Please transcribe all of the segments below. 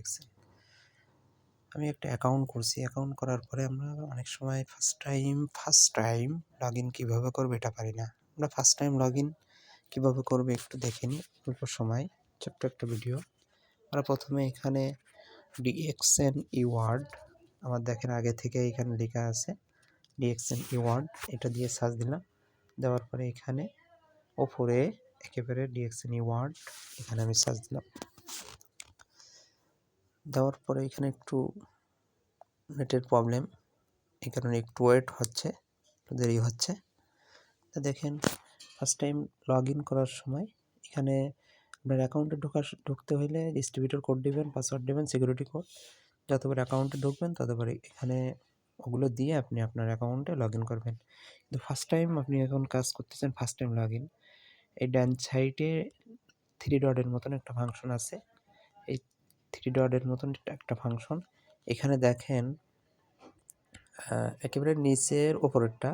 দেখছেন। আমি একটা অ্যাকাউন্ট করছি। অ্যাকাউন্ট করার পরে আমরা অনেক সময় ফার্স্ট টাইম লগইন কীভাবে করবো এটা পারি না। আমরা ফার্স্ট টাইম লগইন কীভাবে করবো একটু দেখে নিই, অল্প সময়, ছোট্ট একটা ভিডিও। আমরা প্রথমে এখানে DXN ইওয়ার্ড আমার দেখেন আগে থেকে এখানে লেখা আছে DXN ইওয়ার্ড, এটা দিয়ে সার্চ দিলাম। দেওয়ার পরে এখানে ওপরে একেবারে DXN ইওয়ার্ড এখানে আমি সার্চ দিলাম। দেওয়ার পরে এখানে একটু নেটের প্রবলেম, এই কারণে একটু ওয়েট হচ্ছে, দেরি হচ্ছে। তো দেখেন ফার্স্ট টাইম লগ ইন করার সময় এখানে আপনার অ্যাকাউন্টে ঢুকতে হলে ডিস্ট্রিবিউটর কোড দেবেন, পাসওয়ার্ড দেবেন, সিকিউরিটি কোড। যতবার অ্যাকাউন্টে ঢুকবেন ততবার এখানে ওগুলো দিয়ে আপনি আপনার অ্যাকাউন্টে লগ ইন করবেন। কিন্তু ফার্স্ট টাইম আপনি এখন কাজ করতেছেন, ফার্স্ট টাইম লগ ইন, এই ডান সাইডে 3 ডটের মতন একটা ফাংশন আছে। এই 3 ডটের মতন একটা ফাংশন এখানে দেখেন একেবারে নিচের ওপরেরটা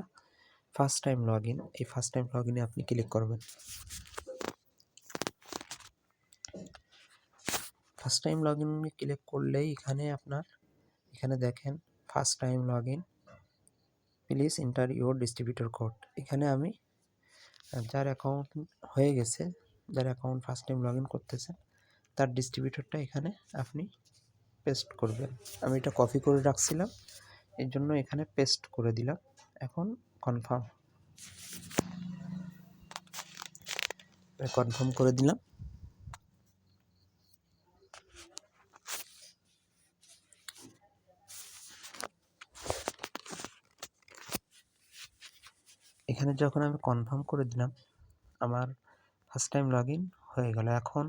ফার্স্ট টাইম লগ ইন, এই ফার্স্ট টাইম লগ ইনে আপনি ক্লিক করবেন। ফার্স্ট টাইম লগ ইনে ক্লিক করলেই এখানে দেখেন first time log in, please enter your distributor code. এখানে আমি যার অ্যাকাউন্ট হয়ে গেছে, যার account first time log in করতেছেন তার ডিস্ট্রিবিউটরটা এখানে আপনি পেস্ট করবেন। আমি এটা কপি করে রাখছিলাম, এর জন্য এখানে পেস্ট করে দিলাম। এখন কনফার্ম করে দিলাম। এখানে যখন আমি কনফার্ম করে দিলাম আমার ফার্স্ট টাইম লগ ইন হয়ে গেল। এখন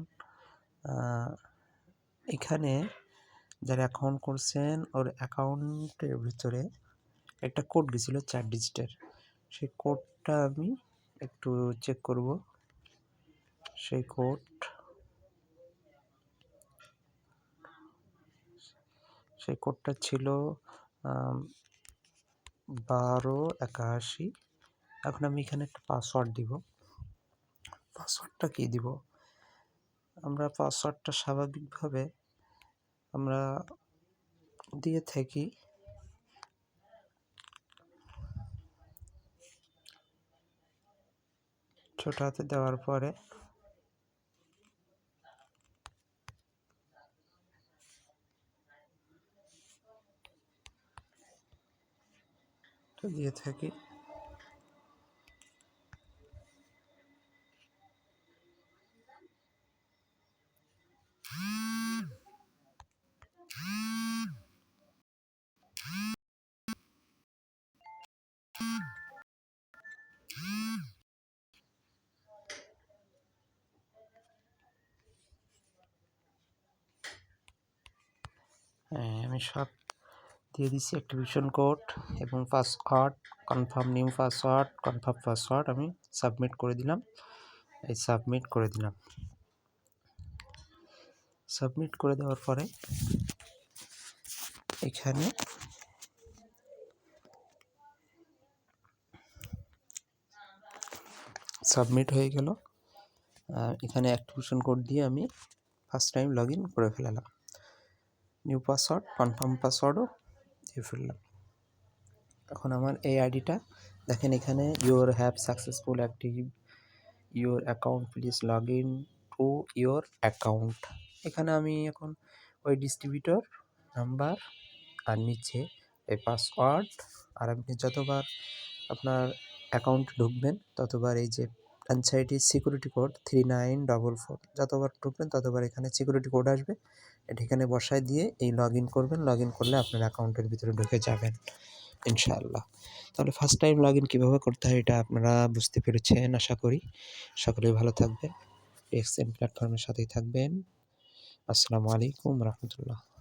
এখানে যারা অ্যাকাউন্ট করছেন ওর অ্যাকাউন্টের ভিতরে একটা কোড গেছিল 4 ডিজিটের, সেই কোডটা আমি একটু চেক করব। সেই কোডটা ছিল 1281। এখন আমি এখানে একটা পাসওয়ার্ড দিব। পাসওয়ার্ডটা কি দিব? আমরা পাসওয়ার্ডটা স্বাভাবিকভাবে আমরা দিয়ে থাকি ছোট হাতে, দেওয়ার পরে দিয়ে থাকি। আমি সব দিয়ে দিচ্ছি, অ্যাক্টিভেশন কোড এবং password, confirm new password, confirm password আমি সাবমিট করে দিলাম। সাবমিট করে দেওয়ার পরে এখানে সাবমিট হয়ে গেল। এখানে অ্যাক্টিভেশন কোড দিয়ে আমি ফার্স্ট টাইম লগ ইন করে ফেলালাম। নিউ পাসওয়ার্ড, কনফার্ম পাসওয়ার্ডও দিয়ে ফেললাম। এখন আমার এই আইডিটা দেখেন এখানে your have successful active your account, please log in to your account. এখানে আমি এখন ওই ডিস্ট্রিবিউটর নাম্বার আর নিচে এই পাসওয়ার্ড, আর আপনি যতবার আপনার অ্যাকাউন্ট ঢুকবেন ততবার এই যে ডান সাইডে সিকিউরিটি কোড 3944, যতবার ঢুকবেন ততবার এখানে সিকিউরিটি কোড আসবে, এটা এখানে বসায় দিয়ে এই লগ ইন করবেন। লগ ইন করলে আপনার অ্যাকাউন্টের ভিতরে ঢুকে যাবেন ইনশাআল্লাহ। তাহলে ফার্স্ট টাইম লগ ইন কীভাবে করতে হয় এটা আপনারা বুঝতে পেরেছেন আশা করি। সকলেই ভালো থাকবেন, DXN প্ল্যাটফর্মের সাথেই থাকবেন। আসসালামু আলাইকুম রহমতুল্লাহ।